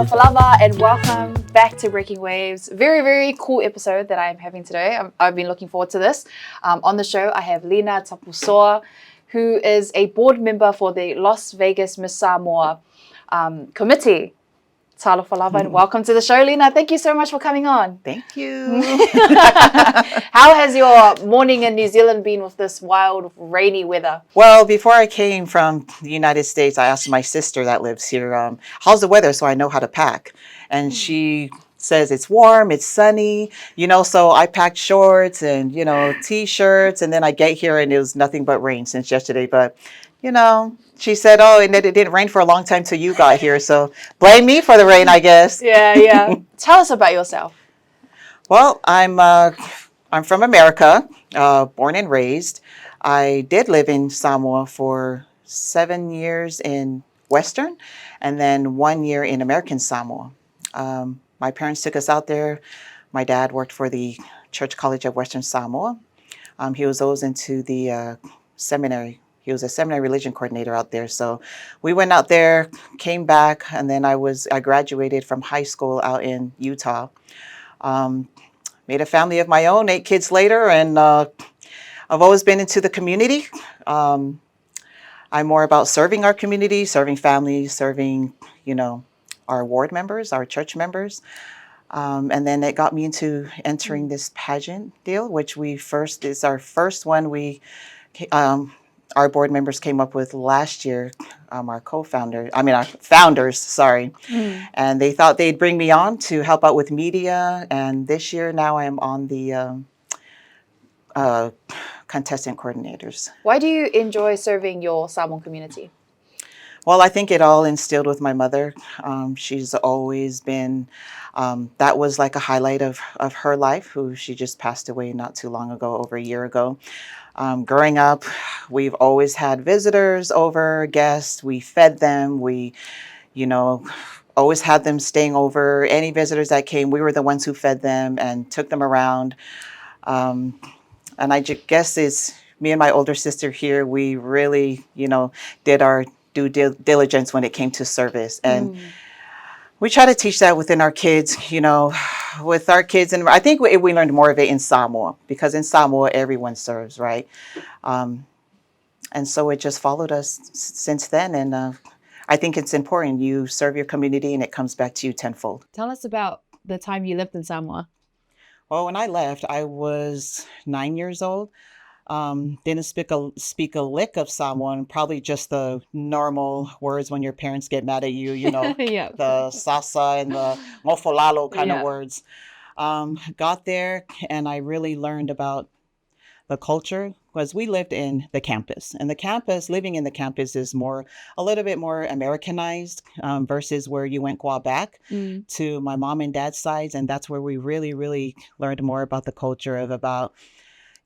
Falava, and welcome back to Breaking Waves. Very, very cool episode that I'm having today. I've been looking forward to this. On the show, I have Lina Solovi-Tapusoa, who is a board member for the Las Vagas Miss Samoa committee. Talo Falava, and welcome to the show, Lina. Thank you so much for coming on. Thank you. How has your morning in New Zealand been with this wild, rainy weather? Well, before I came from the United States, I asked my sister that lives here, how's the weather so I know how to pack? And she says it's warm, it's sunny, so I packed shorts and, T-shirts, and then I get here and it was nothing but rain since yesterday. But, she said, and it didn't rain for a long time till you got here. So blame me for the rain, I guess. Yeah. Tell us about yourself. Well, I'm from America, born and raised. I did live in Samoa for 7 years in Western and then 1 year in American Samoa. My parents took us out there. My dad worked for the Church College of Western Samoa. He was always into the seminary. He was a seminary religion coordinator out there. So we went out there, came back, and then I graduated from high school out in Utah. Made a family of my own, 8 kids later, and I've always been into the community. I'm more about serving our community, serving families, serving, our ward members, our church members. And then it got me into entering this pageant deal, which is our first one. Our board members came up with last year, our founders, and they thought they'd bring me on to help out with media. And this year now I am on the contestant coordinators. Why do you enjoy serving your Samoan community? Well, I think it all instilled with my mother. She's always been, that was like a highlight of her life, who she just passed away not too long ago, over a year ago. Growing up, we've always had visitors over, guests. We fed them. We, always had them staying over. Any visitors that came, we were the ones who fed them and took them around. And I guess it's me and my older sister here. We really, did our due diligence when it came to service. And we try to teach that within our kids, with our kids. And I think we learned more of it in Samoa, because in Samoa, everyone serves, right? And so it just followed us since then. And I think it's important. You serve your community and it comes back to you tenfold. Tell us about the time you lived in Samoa. Well, when I left, I was 9 years old. Didn't speak a lick of Samoan, probably just the normal words when your parents get mad at you, Yeah. the sasa and the mofolalo kind of words. Got there and I really learned about the culture, because we lived in the campus, and living in the campus is a little bit more Americanized versus where you went back to my mom and dad's sides. And that's where we really, really learned more about the culture about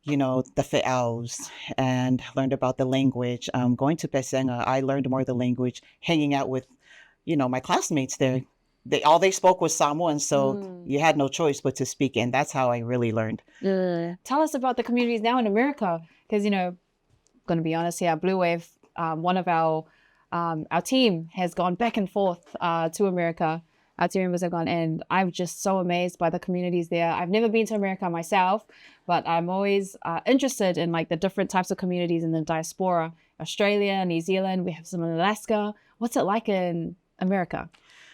the fe'aus, and learned about the language. Going to Pesenga, I learned more of the language, hanging out with, my classmates there. All they spoke was Samoan, so you had no choice but to speak, and that's how I really learned. Tell us about the communities now in America, because, going to be honest here, Bluwave, one of our team has gone back and forth to America. Our team members have gone, and I'm just so amazed by the communities there. I've never been to America myself, but I'm always interested in the different types of communities in the diaspora. Australia, New Zealand, we have some in Alaska. What's it like in America?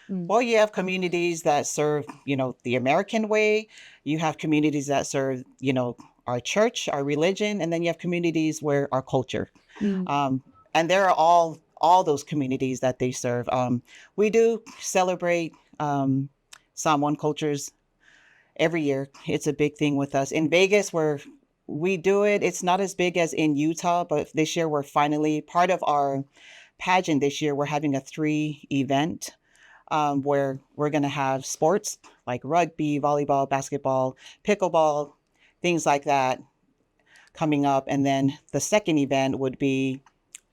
Well, you have communities that serve, the American way. You have communities that serve, our church, our religion, and then you have communities where our culture. And there are all those communities that they serve. We do celebrate Samoan cultures every year. It's a big thing with us. In Vegas, where we do it, it's not as big as in Utah, but this year we're finally, part of our pageant this year, we're having a 3 event where we're going to have sports like rugby, volleyball, basketball, pickleball, things like that coming up. And then the second event would be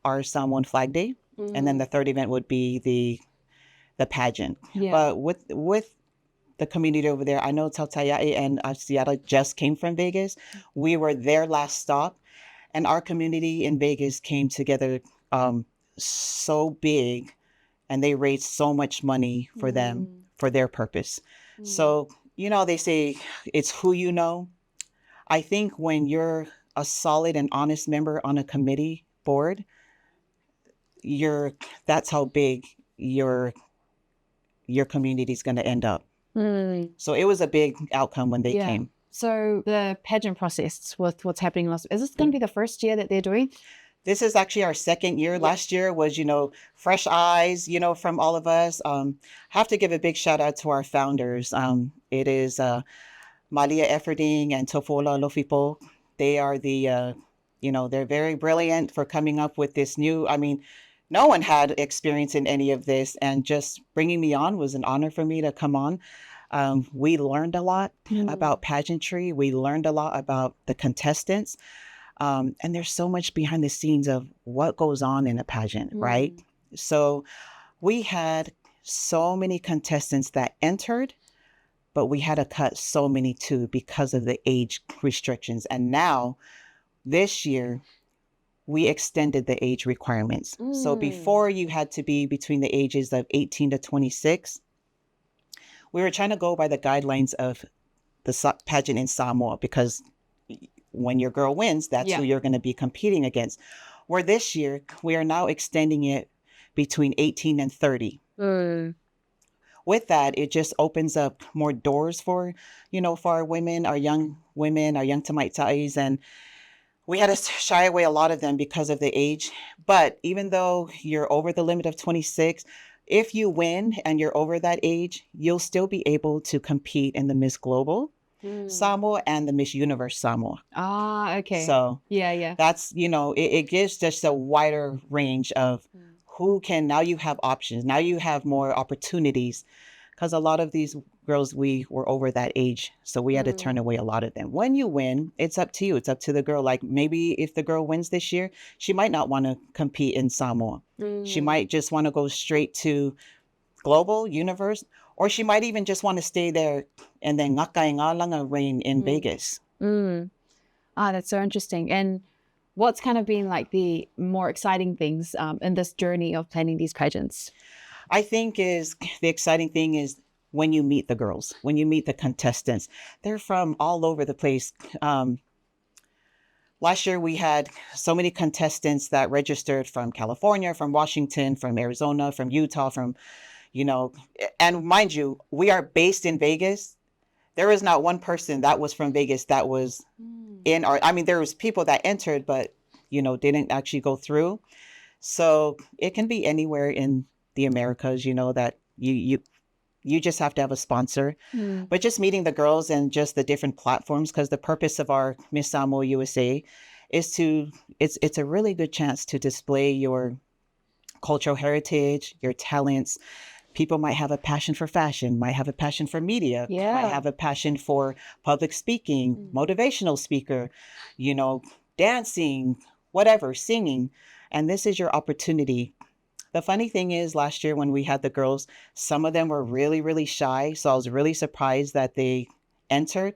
our Samoan Flag Day. And then the third event would be the the pageant. Yeah. But with the community over there, I know Tautaia'i and Seattle just came from Vegas. We were their last stop, and our community in Vegas came together so big, and they raised so much money for them for their purpose. So, they say it's who you know. I think when you're a solid and honest member on a committee board, that's how big your community is going to end up. So it was a big outcome when they came. So the pageant process with what's happening in Las Vagas, is this going to be the first year that they're doing? This is actually our second year. Last year was, fresh eyes, from all of us. Have to give a big shout out to our founders. It is Malia Efferding and Tofola Lofipo. They are they're very brilliant for coming up with this new, no one had experience in any of this, and just bringing me on was an honor for me to come on. We learned a lot about pageantry. We learned a lot about the contestants. And there's so much behind the scenes of what goes on in a pageant, right? So we had so many contestants that entered, but we had to cut so many too because of the age restrictions. And now this year, we extended the age requirements. So before you had to be between the ages of 18 to 26, we were trying to go by the guidelines of the pageant in Samoa, because when your girl wins, that's who you're going to be competing against. Where this year, we are now extending it between 18 and 30. With that, it just opens up more doors for our women, our young tamaitais, and we had to shy away a lot of them because of the age. But even though you're over the limit of 26, if you win and you're over that age, you'll still be able to compete in the Miss Global Samoa and the Miss Universe Samoa. Ah, okay. So yeah. That's, it gives just a wider range of who can, now you have options. Now you have more opportunities, because a lot of these girls, we were over that age. So we had to turn away a lot of them. When you win, it's up to you. It's up to the girl. Like maybe if the girl wins this year, she might not want to compete in Samoa. She might just want to go straight to Global, Universe, or she might even just want to stay there and then ngakai nga lang a reign in Vegas. That's so interesting. And what's kind of been like the more exciting things in this journey of planning these pageants? I think the exciting thing is when you meet the girls, when you meet the contestants. They're from all over the place. Last year, we had so many contestants that registered from California, from Washington, from Arizona, from Utah, and mind you, we are based in Vegas. There is not one person that was from Vegas that was in there was people that entered, but, didn't actually go through. So it can be anywhere in the Americas, that you just have to have a sponsor. But just meeting the girls and just the different platforms, because the purpose of our Miss Samoa USA is it's a really good chance to display your cultural heritage, your talents. People might have a passion for fashion, might have a passion for media, might have a passion for public speaking, motivational speaker, dancing, whatever, singing. And this is your opportunity. The funny thing is, last year when we had the girls, some of them were really, really shy. So I was really surprised that they entered.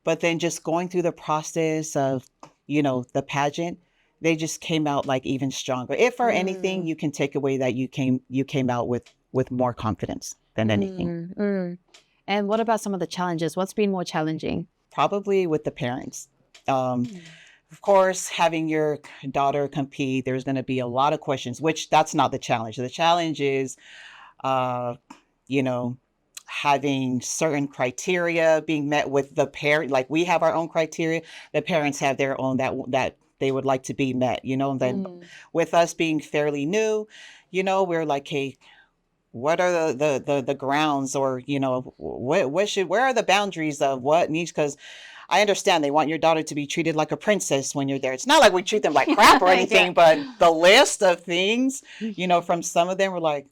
But then just going through the process of, the pageant, they just came out like even stronger. If for anything, you can take away that you came out with more confidence than anything. And what about some of the challenges? What's been more challenging? Probably with the parents. Of course, having your daughter compete, there's going to be a lot of questions, which that's not the challenge. The challenge is, having certain criteria being met with the parent. Like we have our own criteria. The parents have their own that they would like to be met, and then with us being fairly new, we're like, hey, what are the grounds, or, where are the boundaries of what needs, because I understand they want your daughter to be treated like a princess when you're there. It's not like we treat them like crap or anything, but the list of things, from some of them were like,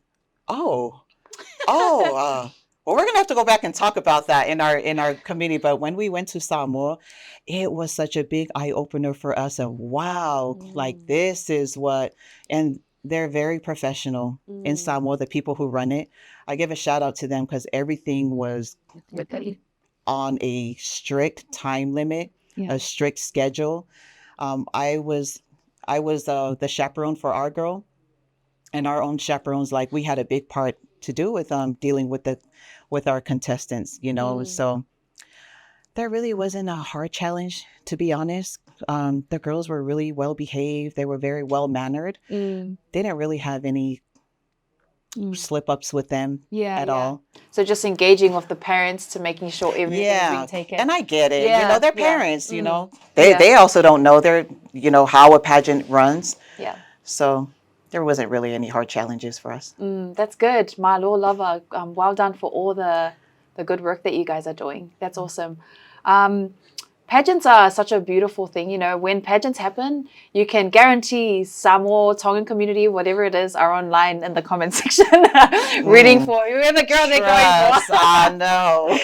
well, we're going to have to go back and talk about that in our community. But when we went to Samoa, it was such a big eye opener for us. And wow, like this is what, and they're very professional in Samoa, the people who run it. I give a shout out to them because everything was on a strict time limit, a strict schedule. I was the chaperone for our girl, and our own chaperones. Like we had a big part to do with dealing with our contestants. So there really wasn't a hard challenge, to be honest. The girls were really well behaved. They were very well mannered. They didn't really have any slip ups with them at all. So just engaging with the parents to making sure everything's being taken. And I get it. They're parents. They They also don't know how a pageant runs. Yeah. So there wasn't really any hard challenges for us. That's good. My Lord lover, well done for all the good work that you guys are doing. That's awesome. Pageants are such a beautiful thing. When pageants happen, you can guarantee Samoa, Tongan community, whatever it is, are online in the comment section reading for whoever girl they're going for. I know.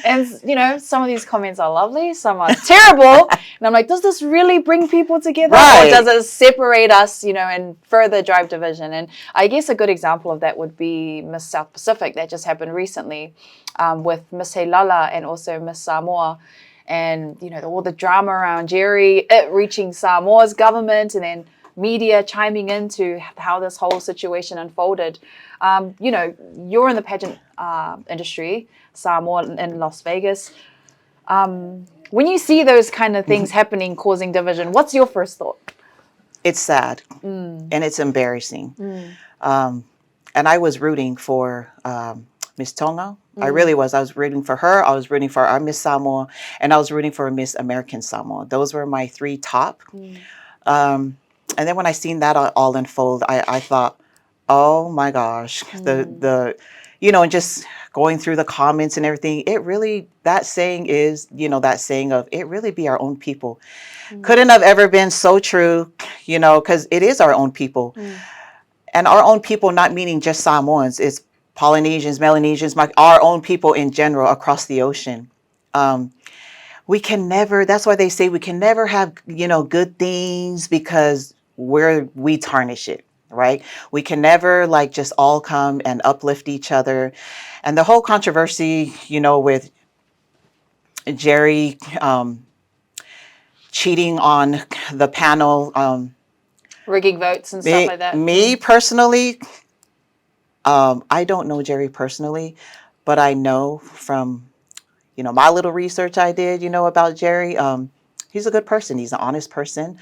And, some of these comments are lovely. Some are terrible. And I'm like, does this really bring people together? Right. Or does it separate us, and further drive division? And I guess a good example of that would be Miss South Pacific that just happened recently with Miss Helala and also Miss Samoa. And, all the drama around Jerry, it reaching Samoa's government and then media chiming into how this whole situation unfolded. You're in the pageant industry, Samoa and Las Vegas. When you see those kind of things happening, causing division, what's your first thought? It's sad and it's embarrassing. And I was rooting for Miss Tonga. I really was. I was rooting for her. I was rooting for our Miss Samoa, and I was rooting for Miss American Samoa. Those were my three top. And then when I seen that all unfold, I thought, oh my gosh, and just going through the comments and everything, that saying is, that saying of it really be our own people. Couldn't have ever been so true, because it is our own people. And our own people, not meaning just Samoans, it's Polynesians, Melanesians, our own people in general across the ocean. We can never, that's why they say we can never have, good things because we tarnish it, right? We can never just all come and uplift each other. And the whole controversy, with Jerry cheating on the panel. Rigging votes and stuff like that. Me personally, I don't know Jerry personally, but I know from, my little research I did, about Jerry. He's a good person. He's an honest person.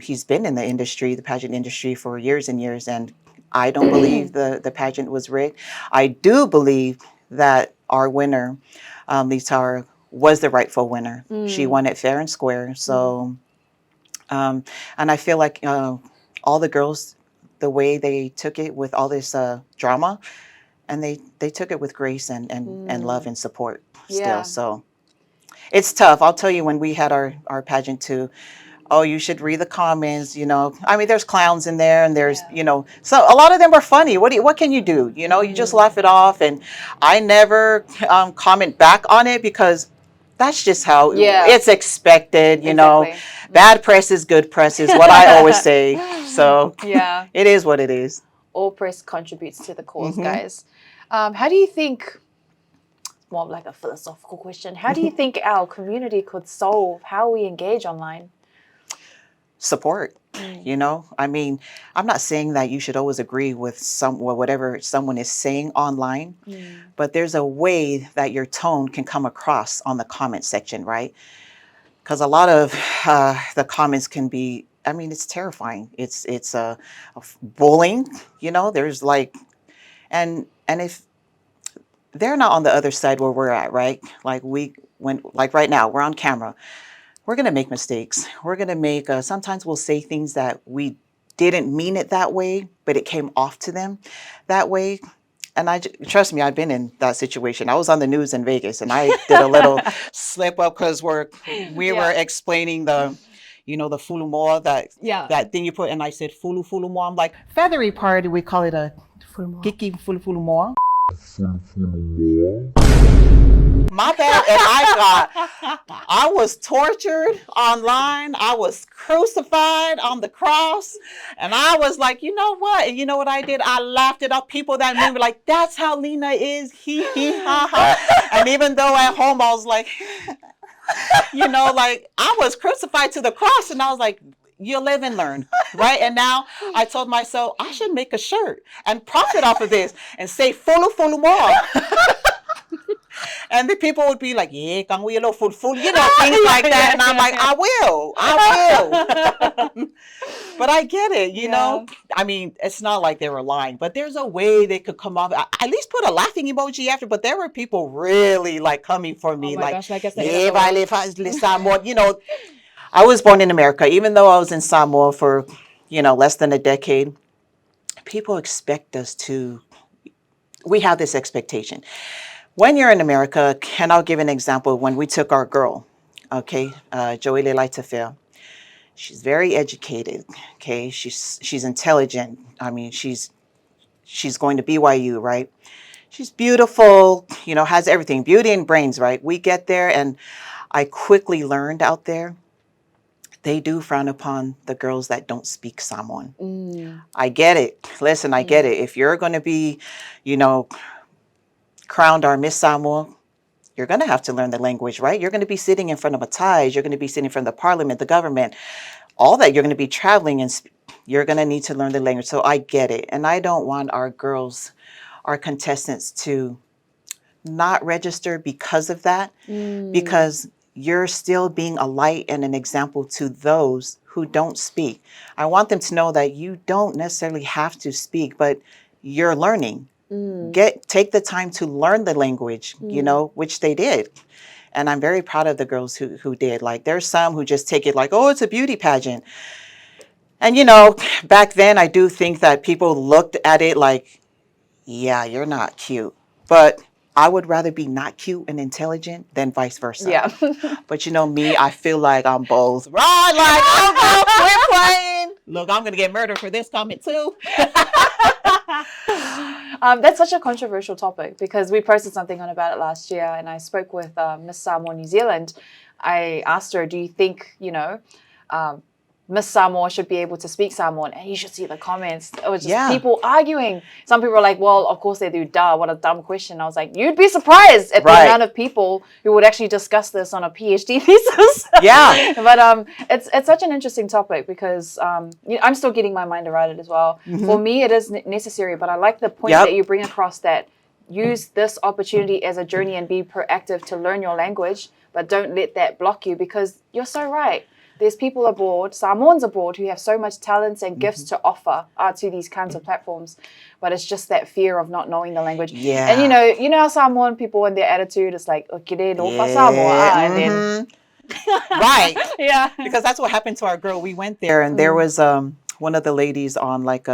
He's been in the industry, the pageant industry, for years and years, and I don't believe the pageant was rigged. I do believe that our winner, Lita, was the rightful winner. She won it fair and square. So, and I feel like all the girls, the way they took it with all this drama, and they took it with grace and love and support still. So it's tough. I'll tell you, when we had our pageant too, oh, you should read the comments, I mean, there's clowns in there, and there's, so a lot of them are funny. What can you do? You just laugh it off. And I never comment back on it because that's just how it's expected, Bad press is good press is what I always say. So it is what it is. All press contributes to the cause, guys. How do you think, more like a philosophical question, how do you think our community could solve how we engage online? Support, I mean, I'm not saying that you should always agree with whatever someone is saying online, but there's a way that your tone can come across on the comment section, right? Because a lot of the comments can be, I mean, it's terrifying. It's bullying, there's and if they're not on the other side where we're at, right? Like right now, we're on camera. We're going to make mistakes. We're going to make, sometimes we'll say things that we didn't mean it that way, but it came off to them that way. And trust me, I've been in that situation. I was on the news in Vegas, and I did a little slip up because we were explaining the fulumoa, that thing you put, and I said fulumoa. I'm like, feathery part, we call it a giki fulumoa. My bad. And I was tortured online. I was crucified on the cross. And I was like, you know what? And you know what I did? I laughed it up. People that knew me like, that's how Lina is. Hee ha ha. And even though at home I was like, like I was crucified to the cross. And I was like, you live and learn, right? And now I told myself I should make a shirt and profit off of this and say fulu more. And the people would be like, yeah, can we full, things like that. And I'm like, I will. But I get it, you know. I mean, it's not like they were lying, but there's a way they could come off. At least put a laughing emoji after. But there were people really like coming for me, Oh my gosh, like I said, you know. I was born in America, even though I was in Samoa for, less than a decade. People expect us to. We have this expectation. When you're in America, and I'll give an example, when we took our girl, okay, Joey Leilai'Tefea, she's very educated, okay, she's intelligent. I mean, she's going to BYU, right? She's beautiful, has everything, beauty and brains, right? We get there, and I quickly learned out there, they do frown upon the girls that don't speak Samoan. I get it. Listen, I get it. If you're going to be, crowned our Miss Samoa, you're going to have to learn the language, right? You're going to be sitting in front of a ties. You're going to be sitting in front of the parliament, the government, all that. You're going to be traveling and you're going to need to learn the language. So I get it. And I don't want our girls, our contestants to not register because of that, because you're still being a light and an example to those who don't speak. I want them to know that you don't necessarily have to speak, but you're learning. Take the time to learn the language, which they did. And I'm very proud of the girls who did. Like, there's some who just take it like, oh, it's a beauty pageant. And, back then I do think that people looked at it like, yeah, you're not cute. But I would rather be not cute and intelligent than vice versa. Yeah. But me, I feel like I'm both. Right, like, oh, no, quit playing. Look, I'm going to get murdered for this comment too. That's such a controversial topic because we posted something on about it last year, and I spoke with Miss Samoa New Zealand. I asked her, do you think, Miss Samoa should be able to speak Samoan? And you should see the comments. It was just people arguing. Some people were like, well, of course they do. Duh, what a dumb question. I was like, you'd be surprised at the amount of people who would actually discuss this on a PhD thesis. Yeah. But it's such an interesting topic because I'm still getting my mind around it as well. For me, it is necessary, but I like the point that you bring across, that use this opportunity as a journey and be proactive to learn your language, but don't let that block you, because you're so right. There's people abroad, Samoans abroad, who have so much talents and gifts to offer to these kinds of platforms, but it's just that fear of not knowing the language. Yeah. And you know how Samoan people and their attitude is like, okay, no fa Samoa, and then right. yeah, because that's what happened to our girl. We went there, and there was one of the ladies on like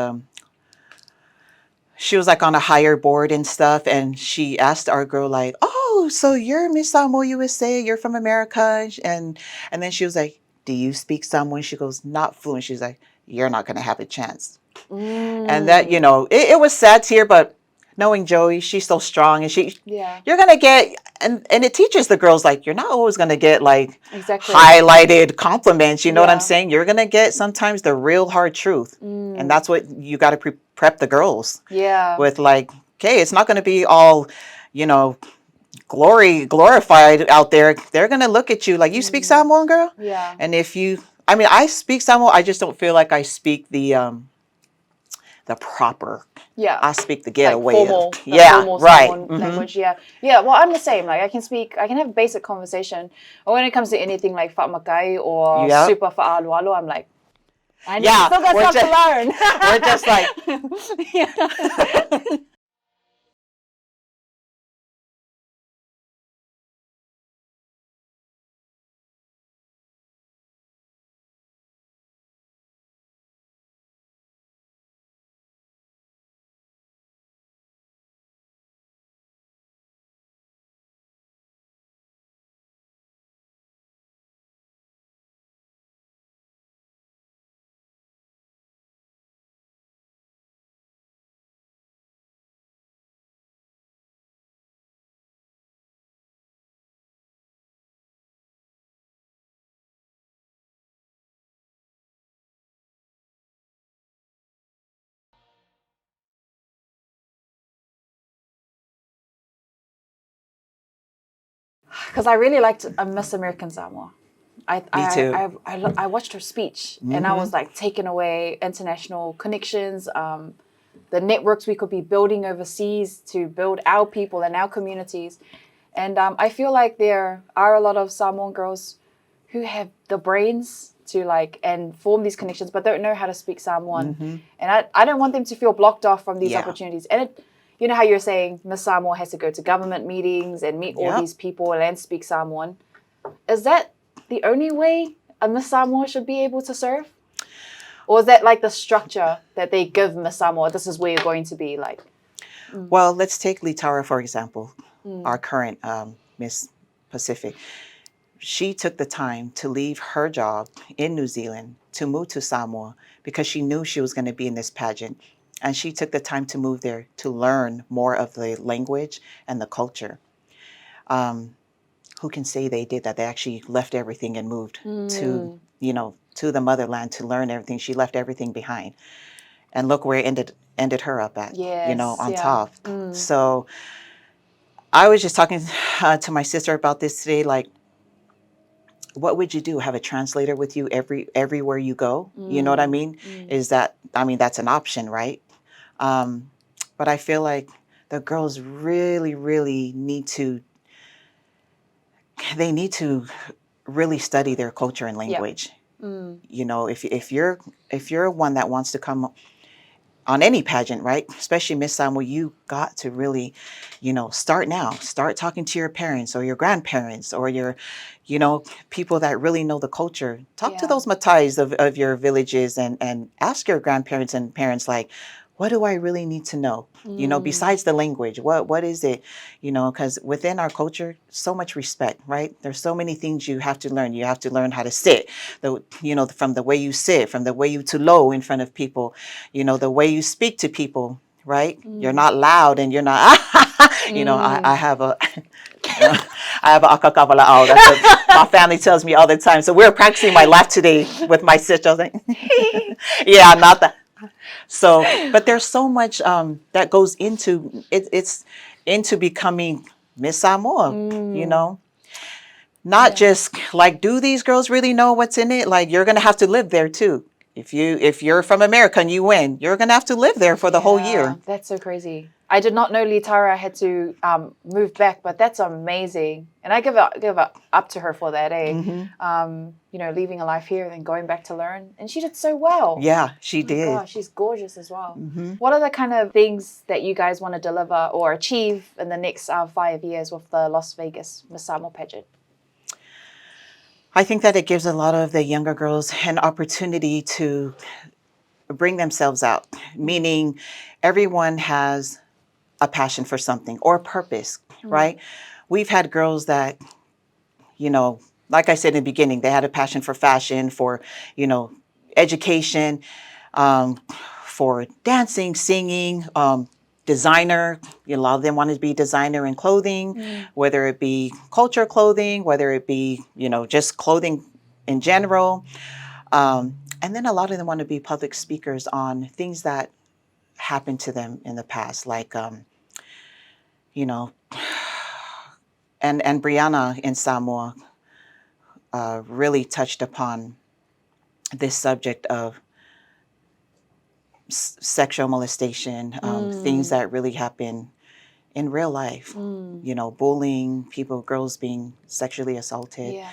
she was like on a higher board and stuff, and she asked our girl like, oh, so you're Miss Samoa USA, you're from America, and then she was like, do you speak Samoan? She goes, not fluent. She's like, you're not going to have a chance. And that, it was sad to hear, but knowing Joey, she's so strong, and you're going to get, and it teaches the girls, like, you're not always going to get like highlighted compliments. You know what I'm saying? You're going to get sometimes the real hard truth. And that's what you got to prep the girls with, like, okay, it's not going to be all, glorified out there. They're gonna look at you like, you speak Samoan, girl? Yeah. And I speak Samoan, I just don't feel like I speak the proper. Yeah. I speak the getaway. Like formal, formal right. Samoan language. Yeah. Yeah. Well, I'm the same. Like I can have basic conversation. But when it comes to anything like Fa'amakai or super fa'alualu, I'm like, I still got stuff to learn. We're just like, because I really liked Miss American Samoa. Me too. I watched her speech and I was like taken away. International connections, the networks we could be building overseas to build our people and our communities. And I feel like there are a lot of Samoan girls who have the brains to like and form these connections, but don't know how to speak Samoan. And I don't want them to feel blocked off from these opportunities. And you know how you're saying Miss Samoa has to go to government meetings and meet all these people and speak Samoan. Is that the only way a Miss Samoa should be able to serve? Or is that like the structure that they give Miss Samoa? This is where you're going to be like. Well, let's take Litara, for example, our current Miss Pacific. She took the time to leave her job in New Zealand to move to Samoa because she knew she was going to be in this pageant. And she took the time to move there to learn more of the language and the culture. Who can say they did that? They actually left everything and moved to, to the motherland to learn everything. She left everything behind. And look where it ended her up at, on top. So I was just talking to my sister about this today, like, what would you do? Have a translator with you everywhere you go? You know what I mean? That's an option, right? But I feel like the girls really, really need to really study their culture and language. If you're one that wants to come on any pageant, right? Especially Miss Samoa, you got to really, start now. Start talking to your parents or your grandparents or your, people that really know the culture. Talk to those matais of your villages and ask your grandparents and parents, like, what do I really need to know? Besides the language, what is it? Because within our culture, so much respect, right? There's so many things you have to learn. You have to learn how to sit, from the way you sit, from the way you tulo in front of people, the way you speak to people, right? You're not loud and you're not, I have a, I have a akakabala'au. That's what my family tells me all the time. So we're practicing my laugh today with my sister. I was like, yeah, not that. So, but there's so much that goes into it. It's into becoming Miss Samoa, not just like, do these girls really know what's in it? Like, you're going to have to live there too. If you're from America and you win, you're going to have to live there for the whole year. That's so crazy. I did not know Litara had to move back, but that's amazing. And I give up to her for that, leaving a life here and then going back to learn. And she did so well. Yeah, she did. Gosh, she's gorgeous as well. What are the kind of things that you guys want to deliver or achieve in the next 5 years with the Las Vegas Miss Samoa pageant? I think that it gives a lot of the younger girls an opportunity to bring themselves out, meaning everyone has a passion for something or a purpose, right? We've had girls that, like I said in the beginning, they had a passion for fashion, for, education, for dancing, singing, designer. A lot of them wanted to be designer in clothing, whether it be culture clothing, whether it be, just clothing in general. And then a lot of them want to be public speakers on things that happened to them in the past, like, and Brianna in Samoa really touched upon this subject of sexual molestation, things that really happen in real life, bullying, girls being sexually assaulted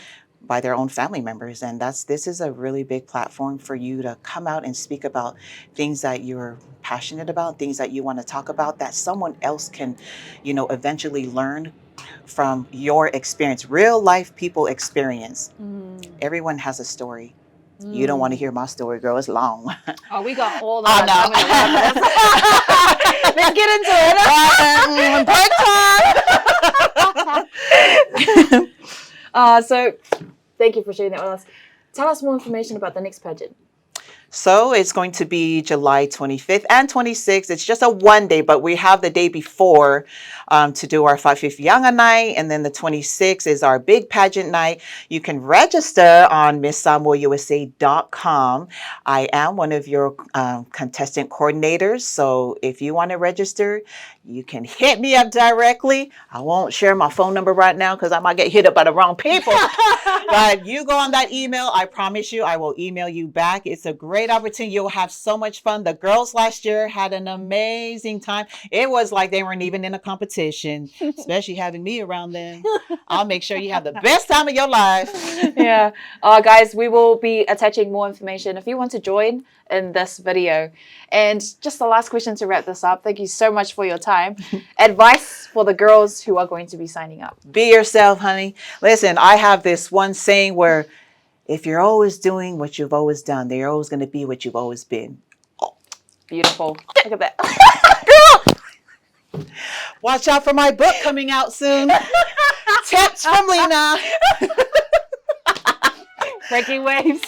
by their own family members. And this is a really big platform for you to come out and speak about things that you're passionate about, things that you want to talk about, that someone else can, eventually learn from your experience, real life people experience. Everyone has a story. You don't want to hear my story, girl. It's long. Oh, we got all that coming. Let's get into it. So thank you for sharing that with us. Tell us more information about the next pageant. So it's going to be July 25th and 26th. It's just a one day, but we have the day before to do our 550 Anae, and then the 26th is our big pageant night. You can register on MissSamoaUSA.com. I am one of your contestant coordinators, so if you want to register, you can hit me up directly. I won't share my phone number right now because I might get hit up by the wrong people. But you go on that email. I promise you, I will email you back. It's a great opportunity. You'll have so much fun. The girls last year had an amazing time. It was like they weren't even in a competition, especially having me around them. I'll make sure you have the best time of your life. Yeah. Guys, we will be attaching more information if you want to join in this video. And just the last question to wrap this up. Thank you so much for your time. Advice for the girls who are going to be signing up. Be yourself, honey. Listen, I have this one saying where if you're always doing what you've always done, then you're always going to be what you've always been. Beautiful. Look at that. Girl! Watch out for my book coming out soon. Tips from Lina. Breaking waves.